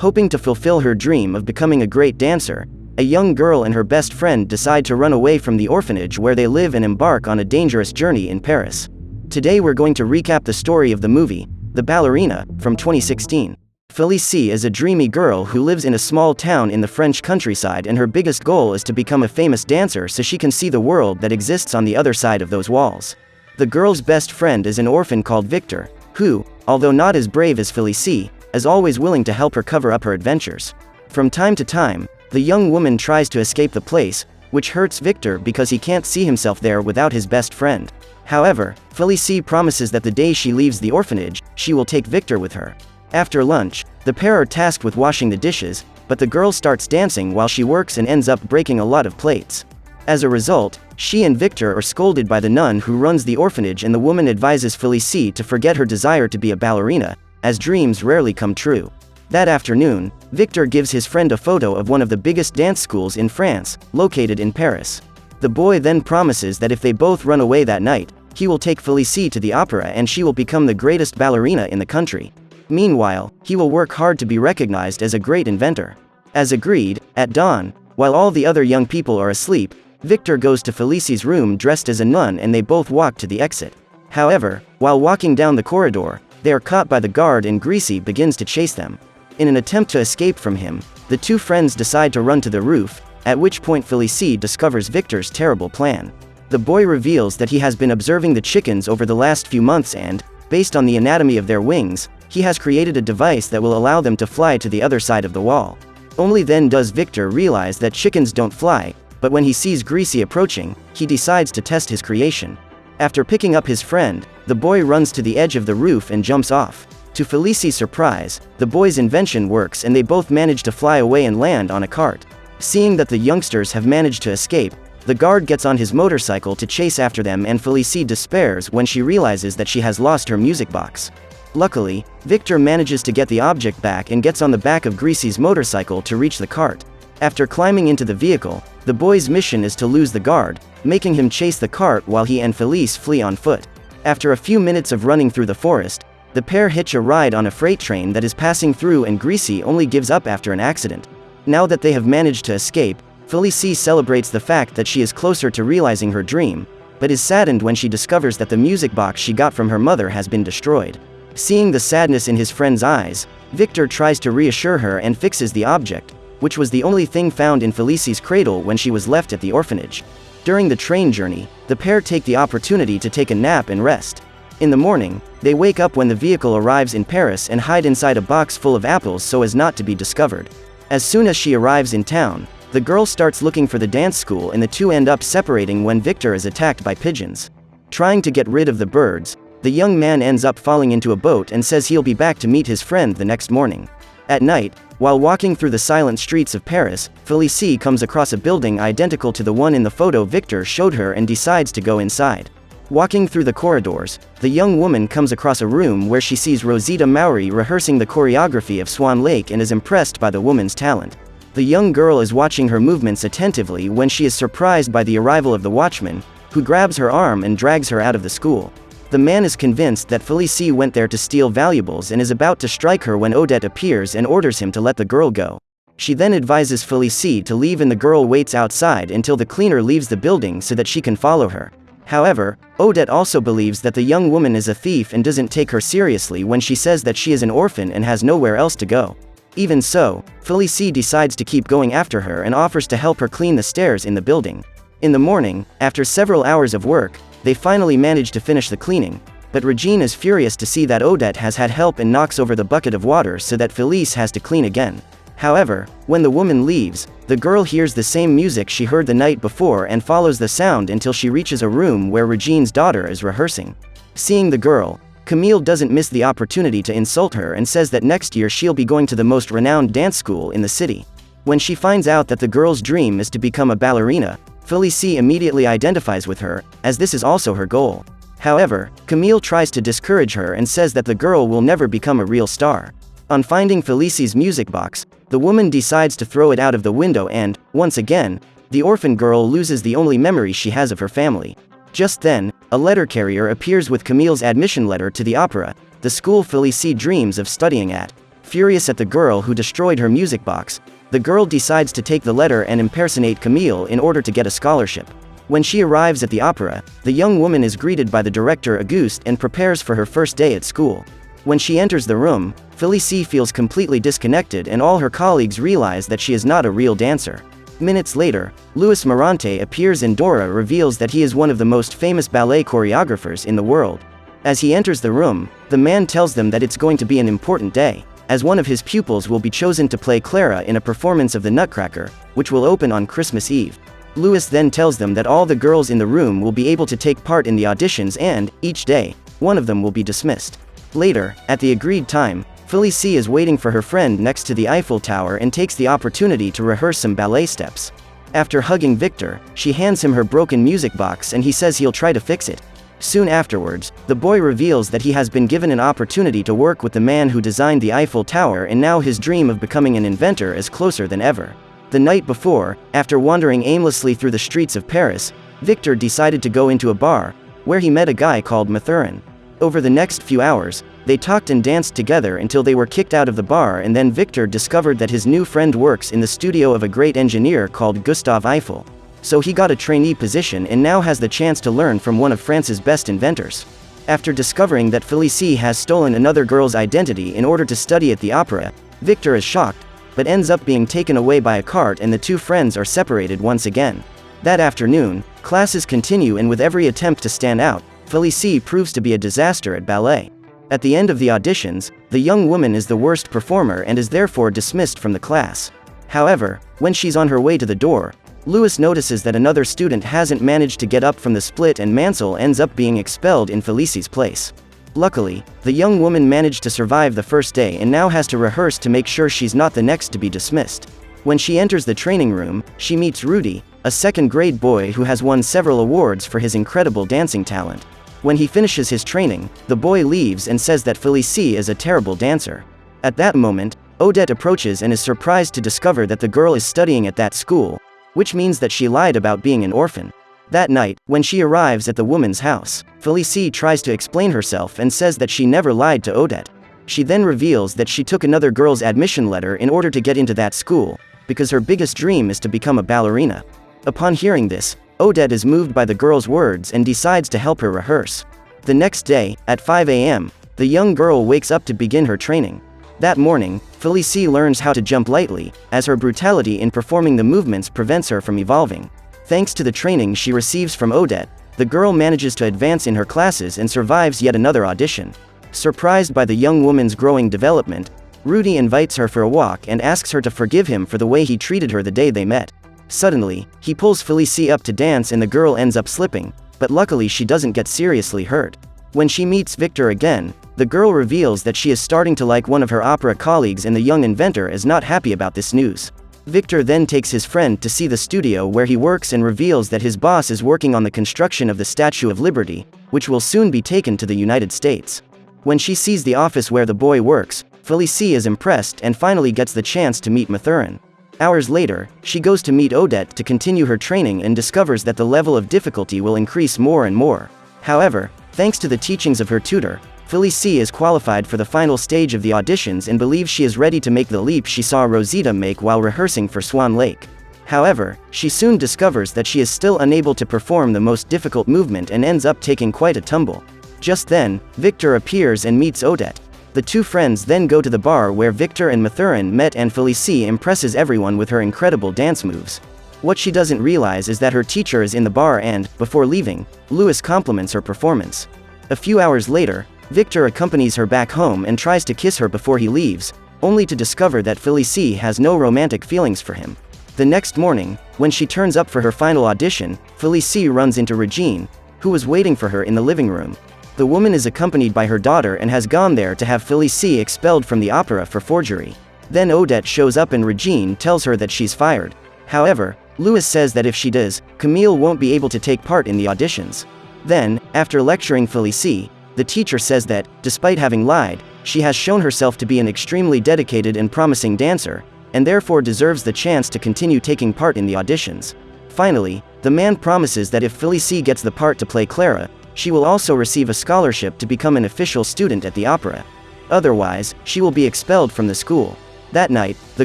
Hoping to fulfill her dream of becoming a great dancer, a young girl and her best friend decide to run away from the orphanage where they live and embark on a dangerous journey in Paris. Today we're going to recap the story of the movie, The Ballerina, from 2016. Félicie is a dreamy girl who lives in a small town in the French countryside, and her biggest goal is to become a famous dancer so she can see the world that exists on the other side of those walls. The girl's best friend is an orphan called Victor, who, although not as brave as Félicie, is always willing to help her cover up her adventures. From time to time, the young woman tries to escape the place, which hurts Victor because he can't see himself there without his best friend. However, Félicie promises that the day she leaves the orphanage, she will take Victor with her. After lunch, the pair are tasked with washing the dishes, but the girl starts dancing while she works and ends up breaking a lot of plates. As a result, she and Victor are scolded by the nun who runs the orphanage, and the woman advises Félicie to forget her desire to be a ballerina, as dreams rarely come true. That afternoon, Victor gives his friend a photo of one of the biggest dance schools in France, located in Paris. The boy then promises that if they both run away that night, he will take Félicie to the opera and she will become the greatest ballerina in the country. Meanwhile, he will work hard to be recognized as a great inventor. As agreed, at dawn, while all the other young people are asleep, Victor goes to Félicie's room dressed as a nun and they both walk to the exit. However, while walking down the corridor, they are caught by the guard and Grécy begins to chase them. In an attempt to escape from him, the two friends decide to run to the roof, at which point Félicie discovers Victor's terrible plan. The boy reveals that he has been observing the chickens over the last few months and, based on the anatomy of their wings, he has created a device that will allow them to fly to the other side of the wall. Only then does Victor realize that chickens don't fly, but when he sees Grécy approaching, he decides to test his creation. After picking up his friend, the boy runs to the edge of the roof and jumps off. To Félicie's surprise, the boy's invention works and they both manage to fly away and land on a cart. Seeing that the youngsters have managed to escape, the guard gets on his motorcycle to chase after them, and Félicie despairs when she realizes that she has lost her music box. Luckily, Victor manages to get the object back and gets on the back of Grécy's motorcycle to reach the cart. After climbing into the vehicle, the boy's mission is to lose the guard, making him chase the cart while he and Félicie flee on foot. After a few minutes of running through the forest, the pair hitch a ride on a freight train that is passing through, and Grécy only gives up after an accident. Now that they have managed to escape, Félicie celebrates the fact that she is closer to realizing her dream, but is saddened when she discovers that the music box she got from her mother has been destroyed. Seeing the sadness in his friend's eyes, Victor tries to reassure her and fixes the object, which was the only thing found in Félicie's cradle when she was left at the orphanage. During the train journey, the pair take the opportunity to take a nap and rest. In the morning, they wake up when the vehicle arrives in Paris and hide inside a box full of apples so as not to be discovered. As soon as she arrives in town, the girl starts looking for the dance school and the two end up separating when Victor is attacked by pigeons. Trying to get rid of the birds, the young man ends up falling into a boat and says he'll be back to meet his friend the next morning. At night, while walking through the silent streets of Paris, Félicie comes across a building identical to the one in the photo Victor showed her and decides to go inside. Walking through the corridors, the young woman comes across a room where she sees Rosita Maury rehearsing the choreography of Swan Lake and is impressed by the woman's talent. The young girl is watching her movements attentively when she is surprised by the arrival of the watchman, who grabs her arm and drags her out of the school. The man is convinced that Félicie went there to steal valuables and is about to strike her when Odette appears and orders him to let the girl go. She then advises Félicie to leave and the girl waits outside until the cleaner leaves the building so that she can follow her. However, Odette also believes that the young woman is a thief and doesn't take her seriously when she says that she is an orphan and has nowhere else to go. Even so, Félicie decides to keep going after her and offers to help her clean the stairs in the building. In the morning, after several hours of work, they finally manage to finish the cleaning, but Regine is furious to see that Odette has had help and knocks over the bucket of water so that Félicie has to clean again. However, when the woman leaves, the girl hears the same music she heard the night before and follows the sound until she reaches a room where Regine's daughter is rehearsing. Seeing the girl, Camille doesn't miss the opportunity to insult her and says that next year she'll be going to the most renowned dance school in the city. When she finds out that the girl's dream is to become a ballerina, Félicie immediately identifies with her, as this is also her goal. However, Camille tries to discourage her and says that the girl will never become a real star. On finding Félicie's music box, the woman decides to throw it out of the window and, once again, the orphan girl loses the only memory she has of her family. Just then, a letter carrier appears with Camille's admission letter to the opera, the school Félicie dreams of studying at. Furious at the girl who destroyed her music box, the girl decides to take the letter and impersonate Camille in order to get a scholarship. When she arrives at the opera, the young woman is greeted by the director Auguste and prepares for her first day at school. When she enters the room, Félicie feels completely disconnected and all her colleagues realize that she is not a real dancer. Minutes later, Louis Morante appears and Dora reveals that he is one of the most famous ballet choreographers in the world. As he enters the room, the man tells them that it's going to be an important day, as one of his pupils will be chosen to play Clara in a performance of the Nutcracker, which will open on Christmas Eve. Louis then tells them that all the girls in the room will be able to take part in the auditions and, each day, one of them will be dismissed. Later, at the agreed time, Félicie is waiting for her friend next to the Eiffel Tower and takes the opportunity to rehearse some ballet steps. After hugging Victor, she hands him her broken music box and he says he'll try to fix it. Soon afterwards, the boy reveals that he has been given an opportunity to work with the man who designed the Eiffel Tower and now his dream of becoming an inventor is closer than ever. The night before, after wandering aimlessly through the streets of Paris, Victor decided to go into a bar, where he met a guy called Mathurin. Over the next few hours, they talked and danced together until they were kicked out of the bar, and then Victor discovered that his new friend works in the studio of a great engineer called Gustave Eiffel. So he got a trainee position and now has the chance to learn from one of France's best inventors. After discovering that Félicie has stolen another girl's identity in order to study at the opera, Victor is shocked, but ends up being taken away by a cart and the two friends are separated once again. That afternoon, classes continue and with every attempt to stand out, Félicie proves to be a disaster at ballet. At the end of the auditions, the young woman is the worst performer and is therefore dismissed from the class. However, when she's on her way to the door, Louis notices that another student hasn't managed to get up from the split and Mansell ends up being expelled in Félicie's place. Luckily, the young woman managed to survive the first day and now has to rehearse to make sure she's not the next to be dismissed. When she enters the training room, she meets Rudy, a second-grade boy who has won several awards for his incredible dancing talent. When he finishes his training, the boy leaves and says that Félicie is a terrible dancer. At that moment, Odette approaches and is surprised to discover that the girl is studying at that school, which means that she lied about being an orphan. That night, when she arrives at the woman's house, Félicie tries to explain herself and says that she never lied to Odette. She then reveals that she took another girl's admission letter in order to get into that school, because her biggest dream is to become a ballerina. Upon hearing this, Odette is moved by the girl's words and decides to help her rehearse. The next day, at 5 a.m., the young girl wakes up to begin her training. That morning, Félicie learns how to jump lightly, as her brutality in performing the movements prevents her from evolving. Thanks to the training she receives from Odette, the girl manages to advance in her classes and survives yet another audition. Surprised by the young woman's growing development, Rudy invites her for a walk and asks her to forgive him for the way he treated her the day they met. Suddenly, he pulls Félicie up to dance and the girl ends up slipping, but luckily she doesn't get seriously hurt. When she meets Victor again, the girl reveals that she is starting to like one of her opera colleagues and the young inventor is not happy about this news. Victor then takes his friend to see the studio where he works and reveals that his boss is working on the construction of the Statue of Liberty, which will soon be taken to the United States. When she sees the office where the boy works, Félicie is impressed and finally gets the chance to meet Mathurin. Hours later, she goes to meet Odette to continue her training and discovers that the level of difficulty will increase more and more. However, thanks to the teachings of her tutor, Félicie is qualified for the final stage of the auditions and believes she is ready to make the leap she saw Rosita make while rehearsing for Swan Lake. However, she soon discovers that she is still unable to perform the most difficult movement and ends up taking quite a tumble. Just then, Victor appears and meets Odette. The two friends then go to the bar where Victor and Mathurin met and Félicie impresses everyone with her incredible dance moves. What she doesn't realize is that her teacher is in the bar and, before leaving, Louis compliments her performance. A few hours later, Victor accompanies her back home and tries to kiss her before he leaves, only to discover that Félicie has no romantic feelings for him. The next morning, when she turns up for her final audition, Félicie runs into Regine, who was waiting for her in the living room. The woman is accompanied by her daughter and has gone there to have Félicie expelled from the opera for forgery. Then Odette shows up and Regine tells her that she's fired. However, Louis says that if she does, Camille won't be able to take part in the auditions. Then, after lecturing Félicie, the teacher says that, despite having lied, she has shown herself to be an extremely dedicated and promising dancer, and therefore deserves the chance to continue taking part in the auditions. Finally, the man promises that if Félicie gets the part to play Clara, she will also receive a scholarship to become an official student at the opera. Otherwise, she will be expelled from the school. That night, the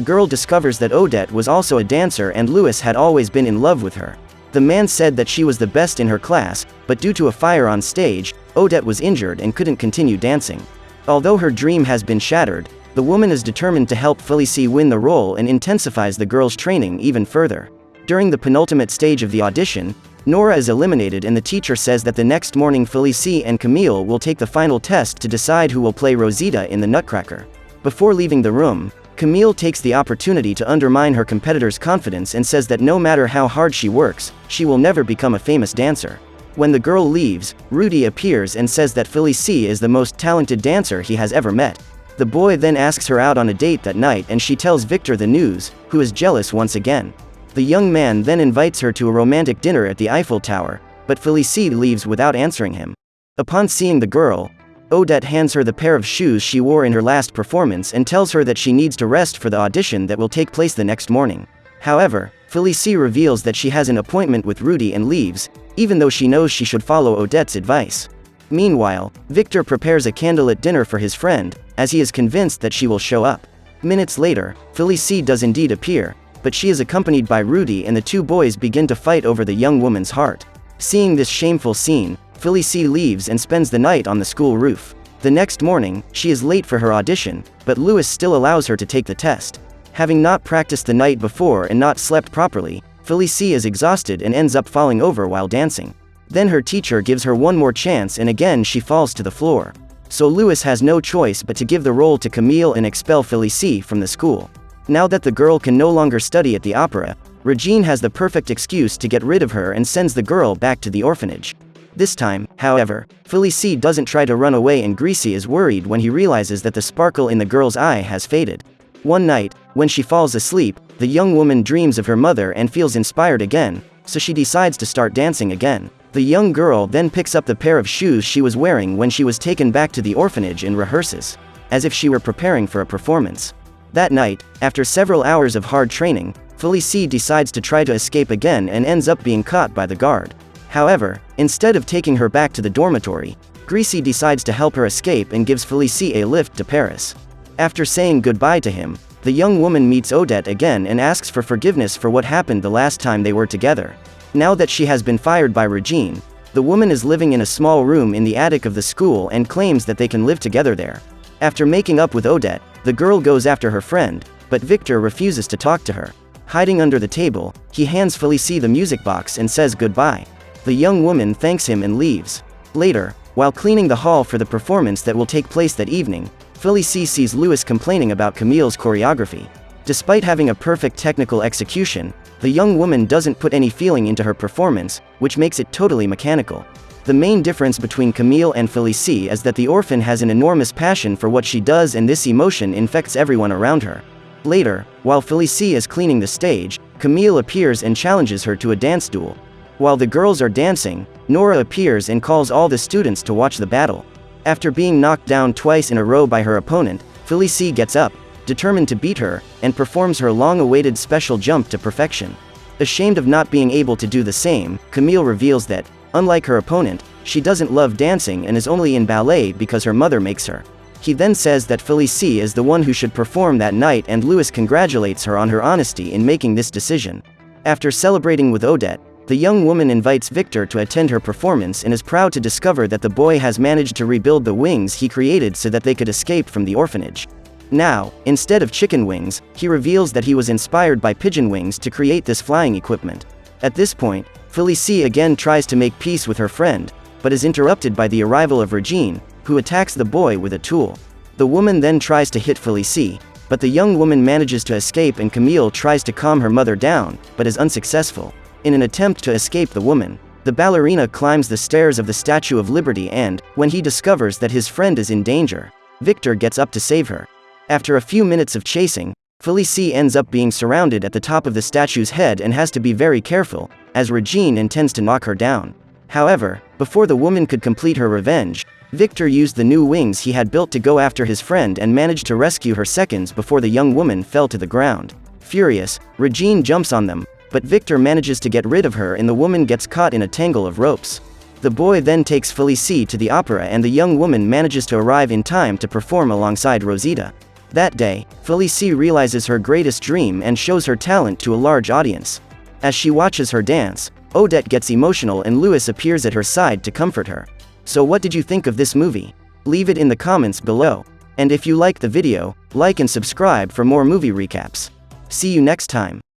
girl discovers that Odette was also a dancer and Louis had always been in love with her. The man said that she was the best in her class, but due to a fire on stage, Odette was injured and couldn't continue dancing. Although her dream has been shattered, the woman is determined to help Felicie win the role and intensifies the girl's training even further. During the penultimate stage of the audition, Nora is eliminated and the teacher says that the next morning Felicie and Camille will take the final test to decide who will play Rosita in the Nutcracker. Before leaving the room, Camille takes the opportunity to undermine her competitor's confidence and says that no matter how hard she works, she will never become a famous dancer. When the girl leaves, Rudy appears and says that Felicie is the most talented dancer he has ever met. The boy then asks her out on a date that night and she tells Victor the news, who is jealous once again. The young man then invites her to a romantic dinner at the Eiffel Tower, but Felicie leaves without answering him. Upon seeing the girl, Odette hands her the pair of shoes she wore in her last performance and tells her that she needs to rest for the audition that will take place the next morning. However, Felicie reveals that she has an appointment with Rudy and leaves, even though she knows she should follow Odette's advice. Meanwhile, Victor prepares a candlelit dinner for his friend, as he is convinced that she will show up. Minutes later, Felicie does indeed appear, but she is accompanied by Rudy and the two boys begin to fight over the young woman's heart. Seeing this shameful scene, Felicie leaves and spends the night on the school roof. The next morning, she is late for her audition, but Louis still allows her to take the test. Having not practiced the night before and not slept properly, Felicie is exhausted and ends up falling over while dancing. Then her teacher gives her one more chance and again she falls to the floor. So Louis has no choice but to give the role to Camille and expel Felicie from the school. Now that the girl can no longer study at the opera, Regine has the perfect excuse to get rid of her and sends the girl back to the orphanage. This time, however, Felicie doesn't try to run away and Greasy is worried when he realizes that the sparkle in the girl's eye has faded. One night, when she falls asleep, the young woman dreams of her mother and feels inspired again, so she decides to start dancing again. The young girl then picks up the pair of shoes she was wearing when she was taken back to the orphanage and rehearses, as if she were preparing for a performance. That night, after several hours of hard training, Felicie decides to try to escape again and ends up being caught by the guard. However, instead of taking her back to the dormitory, Greasy decides to help her escape and gives Felicie a lift to Paris. After saying goodbye to him, the young woman meets Odette again and asks for forgiveness for what happened the last time they were together. Now that she has been fired by Regine, the woman is living in a small room in the attic of the school and claims that they can live together there. After making up with Odette, the girl goes after her friend, but Victor refuses to talk to her. Hiding under the table, he hands Felicie the music box and says goodbye. The young woman thanks him and leaves. Later, while cleaning the hall for the performance that will take place that evening, Felicie sees Louis complaining about Camille's choreography. Despite having a perfect technical execution, the young woman doesn't put any feeling into her performance, which makes it totally mechanical. The main difference between Camille and Felicie is that the orphan has an enormous passion for what she does and this emotion infects everyone around her. Later, while Felicie is cleaning the stage, Camille appears and challenges her to a dance duel. While the girls are dancing, Nora appears and calls all the students to watch the battle. After being knocked down twice in a row by her opponent, Felicie gets up, determined to beat her, and performs her long-awaited special jump to perfection. Ashamed of not being able to do the same, Camille reveals that, unlike her opponent, she doesn't love dancing and is only in ballet because her mother makes her. He then says that Felicie is the one who should perform that night and Louis congratulates her on her honesty in making this decision. After celebrating with Odette, the young woman invites Victor to attend her performance and is proud to discover that the boy has managed to rebuild the wings he created so that they could escape from the orphanage. Now, instead of chicken wings, he reveals that he was inspired by pigeon wings to create this flying equipment. At this point, Felicie again tries to make peace with her friend, but is interrupted by the arrival of Regine, who attacks the boy with a tool. The woman then tries to hit Felicie, but the young woman manages to escape and Camille tries to calm her mother down, but is unsuccessful. In an attempt to escape the woman, the ballerina climbs the stairs of the Statue of Liberty and, when he discovers that his friend is in danger, Victor gets up to save her. After a few minutes of chasing, Felicie ends up being surrounded at the top of the statue's head and has to be very careful, as Regine intends to knock her down. However, before the woman could complete her revenge, Victor used the new wings he had built to go after his friend and managed to rescue her seconds before the young woman fell to the ground. Furious, Regine jumps on them, but Victor manages to get rid of her and the woman gets caught in a tangle of ropes. The boy then takes Felicie to the opera and the young woman manages to arrive in time to perform alongside Rosita. That day, Felicie realizes her greatest dream and shows her talent to a large audience. As she watches her dance, Odette gets emotional and Louis appears at her side to comfort her. So what did you think of this movie? Leave it in the comments below. And if you like the video, like and subscribe for more movie recaps. See you next time.